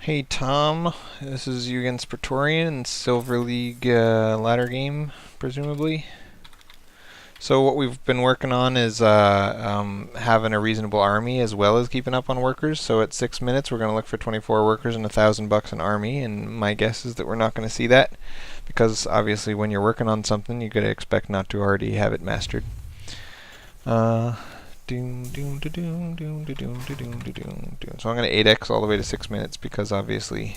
Hey Tom, this is you against Praetorian in Silver League ladder game, presumably. So what we've been working on is having a reasonable army as well as keeping up on workers. So at 6 minutes we're going to look for 24 workers and $1,000 an army, and my guess is that we're not going to see that because obviously when you're working on something you got to expect not to already have it mastered. Doom, doom, da, doom, doom, da, doom, da, doom, da, doom, doom. So I'm going to 8x all the way to 6 minutes because obviously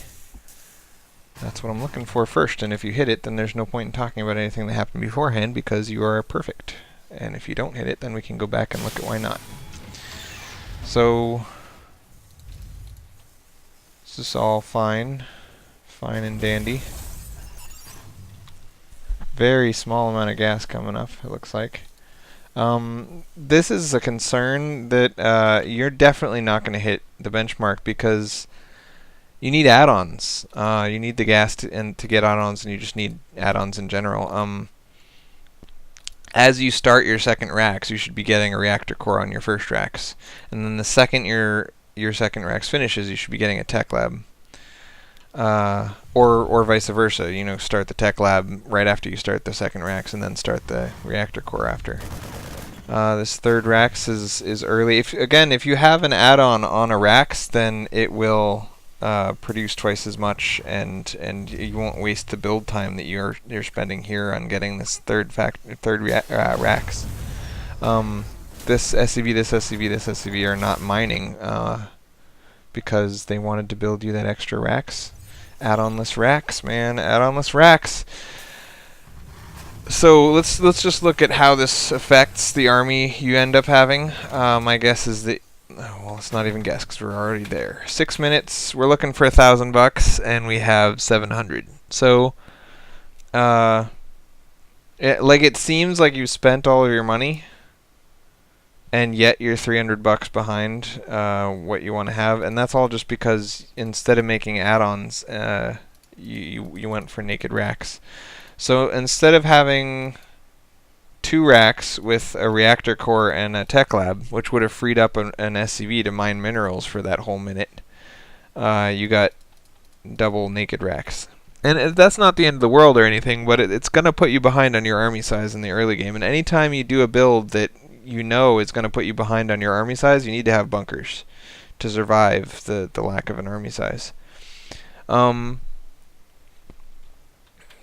that's what I'm looking for first. And if you hit it, then there's no point in talking about anything that happened beforehand because you are perfect. And if you don't hit it, then we can go back and look at why not. So this is all fine and dandy. Very small amount of gas coming up, it looks like. This is a concern that you're definitely not going to hit the benchmark because you need add-ons. You need the gas to get add-ons, and you just need add-ons in general. As you start your second racks, you should be getting a reactor core on your first racks, and then the second your second racks finishes, you should be getting a tech lab. Or vice versa. You know, start the tech lab right after you start the second racks, and then start the reactor core after. This third racks is early. If you have an add-on on a racks, then it will produce twice as much, and you won't waste the build time that you're spending here on getting this third racks. This SCV, this SCV, this SCV are not mining because they wanted to build you that extra racks. Add-onless racks, man. Add-onless racks. So let's just look at how this affects the army you end up having. My guess is that, well, let's not even guess because we're already there. 6 minutes. We're looking for $1,000 and we have 700. So, it seems like you spent all of your money, and yet you're $300 behind what you want to have, and that's all just because instead of making add-ons, you went for naked racks. So instead of having 2 racks with a reactor core and a tech lab, which would have freed up an SCV to mine minerals for that whole minute, you got double naked racks. And that's not the end of the world or anything, but it's going to put you behind on your army size in the early game. And anytime you do a build that you know is going to put you behind on your army size, you need to have bunkers to survive the lack of an army size.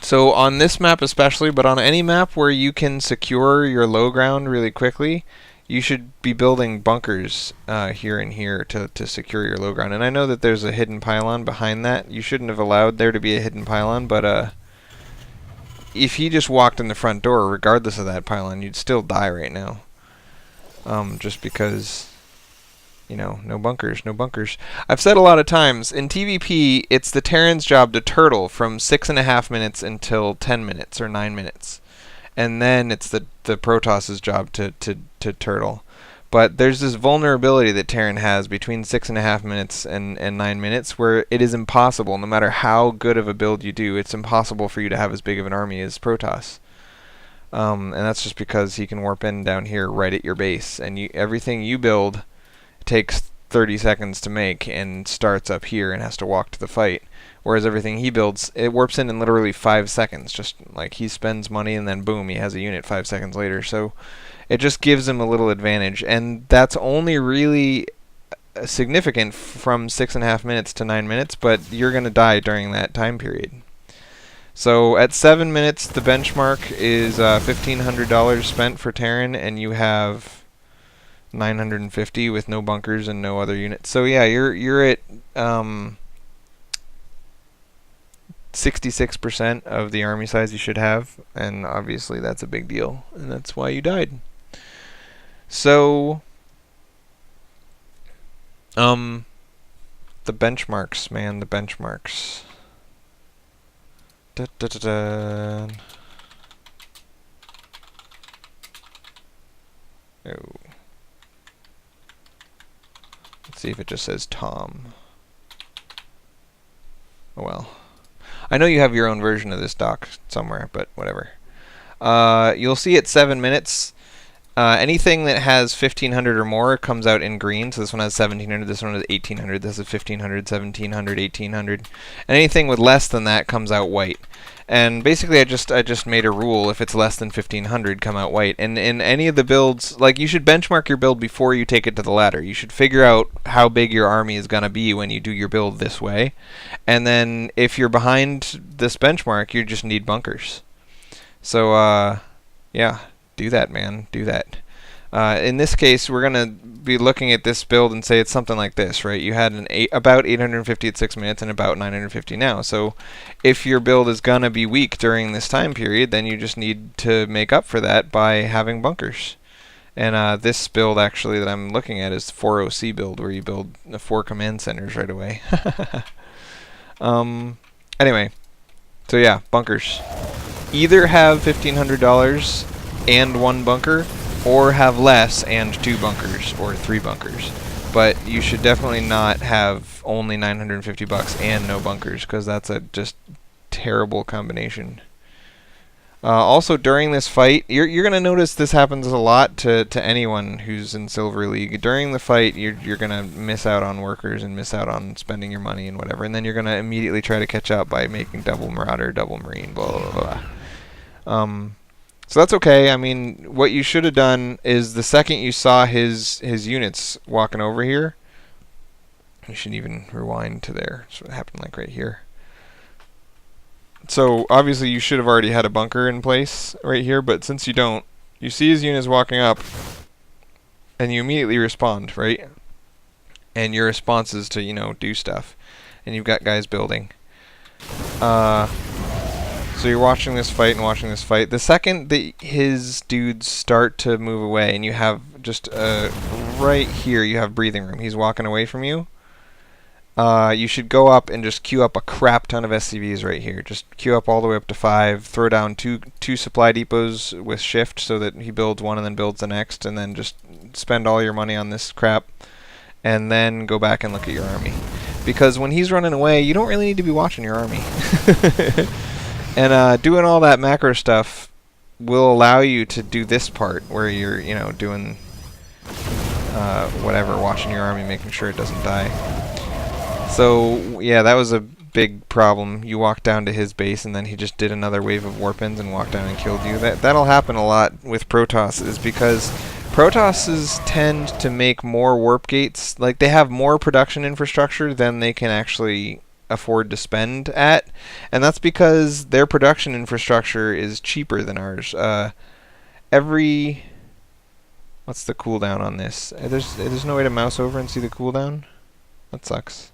So on this map especially, but on any map where you can secure your low ground really quickly, you should be building bunkers here and here to secure your low ground. And I know that there's a hidden pylon behind that. You shouldn't have allowed there to be a hidden pylon, but if he just walked in the front door, regardless of that pylon, you'd still die right now. Just because, you know, no bunkers, no bunkers. I've said a lot of times, in TVP, it's the Terran's job to turtle from 6.5 minutes until 10 minutes or 9 minutes. And then it's the Protoss's job to turtle. But there's this vulnerability that Terran has between 6.5 minutes and 9 minutes where it is impossible, no matter how good of a build you do, it's impossible for you to have as big of an army as Protoss. And that's just because he can warp in down here right at your base, and everything you build takes 30 seconds to make and starts up here and has to walk to the fight, whereas everything he builds, it warps in literally 5 seconds. Just like he spends money and then boom, he has a unit 5 seconds later. So it just gives him a little advantage, and that's only really significant from 6.5 minutes to 9 minutes, but you're going to die during that time period. So at 7 minutes, the benchmark is $1,500 spent for Terran, and you have 950 with no bunkers and no other units. So yeah, you're at 66% of the army size you should have, and obviously that's a big deal, and that's why you died. So the benchmarks, man, the benchmarks. Da, da, da, da. Oh. Let's see if it just says Tom. Oh well. I know you have your own version of this doc somewhere, but whatever. You'll see at 7 minutes, Anything that has 1500 or more comes out in green. So this one has 1700, this one has 1800, this is 1500, 1700, 1800. And anything with less than that comes out white. And basically I just made a rule: if it's less than 1500, come out white. And in any of the builds, like, you should benchmark your build before you take it to the ladder. You should figure out how big your army is going to be when you do your build this way. And then if you're behind this benchmark, you just need bunkers. So yeah, do that, man. Do that. In this case, we're going to be looking at this build and say it's something like this, right? You had about 850 at 6 minutes and about 950 now. So if your build is going to be weak during this time period, then you just need to make up for that by having bunkers. And this build actually that I'm looking at is the 40C build, where you build 4 command centers right away. Anyway, so yeah, bunkers. Either have $1,500 and 1 bunker, or have less and 2 bunkers or 3 bunkers. But you should definitely not have only 950 bucks and no bunkers, because that's a just terrible combination. Also, during this fight, you're going to notice this happens a lot to anyone who's in Silver League. During the fight, you're going to miss out on workers and miss out on spending your money and whatever, and then you're going to immediately try to catch up by making double Marauder, double Marine, blah, blah, blah. So that's okay. I mean, what you should have done is the second you saw his units walking over here, you should even rewind to there. So it happened like right here. So obviously you should have already had a bunker in place right here, but since you don't, you see his units walking up, and you immediately respond, right? And your response is to, you know, do stuff. And you've got guys building. So you're watching this fight and watching this fight. The second that his dudes start to move away, and you have just right here, you have breathing room. He's walking away from you. You should go up and just queue up a crap ton of SCVs right here. Just queue up all the way up to 5. Throw down two supply depots with shift so that he builds one and then builds the next, and then just spend all your money on this crap. And then go back and look at your army. Because when he's running away, you don't really need to be watching your army. And doing all that macro stuff will allow you to do this part where you're, you know, doing whatever, watching your army, making sure it doesn't die. So yeah, that was a big problem. You walked down to his base, and then he just did another wave of warpins and walked down and killed you. That'll happen a lot with protosses, because protosses tend to make more warp gates. Like, they have more production infrastructure than they can actually afford to spend at, and that's because their production infrastructure is cheaper than ours. What's the cooldown on this? There's no way to mouse over and see the cooldown? That sucks.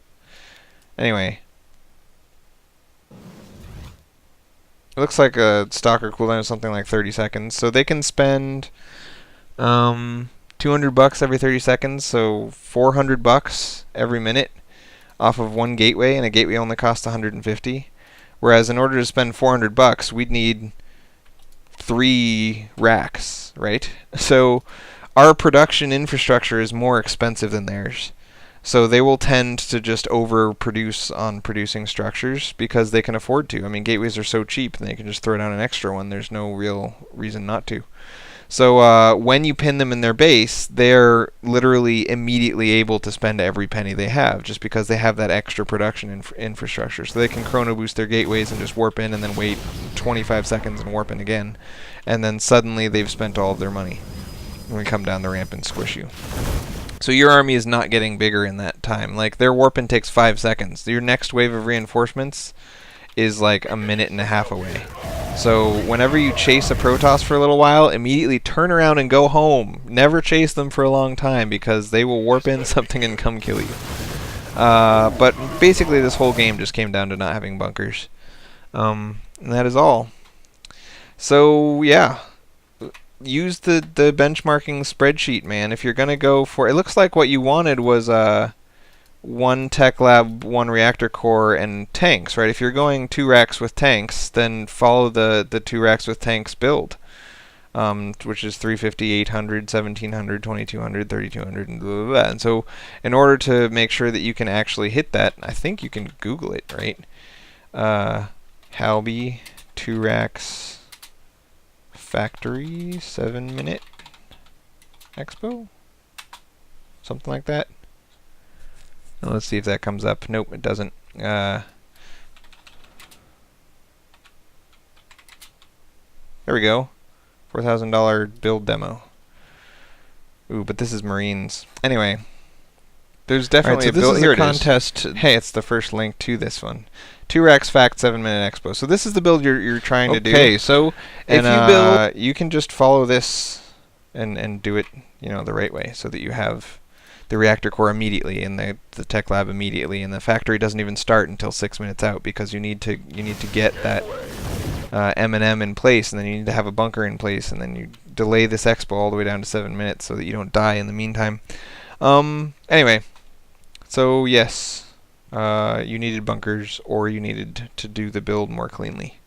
Anyway, it looks like a stalker cooldown is something like 30 seconds, so they can spend 200 bucks every 30 seconds, so 400 bucks every minute off of one gateway, and a gateway only costs 150. Whereas in order to spend 400 bucks, we'd need 3 racks, right? So our production infrastructure is more expensive than theirs. So they will tend to just overproduce on producing structures because they can afford to. I mean, gateways are so cheap, and they can just throw down an extra one. There's no real reason not to. So when you pin them in their base, they're literally immediately able to spend every penny they have, just because they have that extra production infrastructure. So they can chrono boost their gateways and just warp in and then wait 25 seconds and warp in again. And then suddenly they've spent all of their money. And we come down the ramp and squish you. So your army is not getting bigger in that time. Like, their warp in takes 5 seconds. Your next wave of reinforcements is like a minute and a half away. So whenever you chase a Protoss for a little while, immediately turn around and go home. Never chase them for a long time, because they will warp in something and come kill you. But basically this whole game just came down to not having bunkers. And that is all. So yeah, use the benchmarking spreadsheet, man. If you're going to go for... It looks like what you wanted was 1 tech lab, 1 reactor core, and tanks, right? If you're going 2 racks with tanks, then follow the 2 racks with tanks build, which is 350, 800, 1700, 2200, 3200, and blah, blah, blah. And so in order to make sure that you can actually hit that, I think you can Google it, right? Halby, 2 racks, factory, 7 minute. Expo? Something like that. Now let's see if that comes up. Nope, it doesn't. There we go. $4,000 build demo. Ooh, but this is Marines. Anyway, there's definitely so a build. Here it contest. is. Hey, it's the first link to this one. 2 racks fact 7-minute expo. So this is the build you're trying to do. Okay, so And if you build, you can just follow this and do it, the right way, so that you have the reactor core immediately and the tech lab immediately, and the factory doesn't even start until 6 minutes out, because you need to get that M&M in place, and then you need to have a bunker in place, and then you delay this expo all the way down to 7 minutes so that you don't die in the meantime. Anyway, so yes, you needed bunkers, or you needed to do the build more cleanly.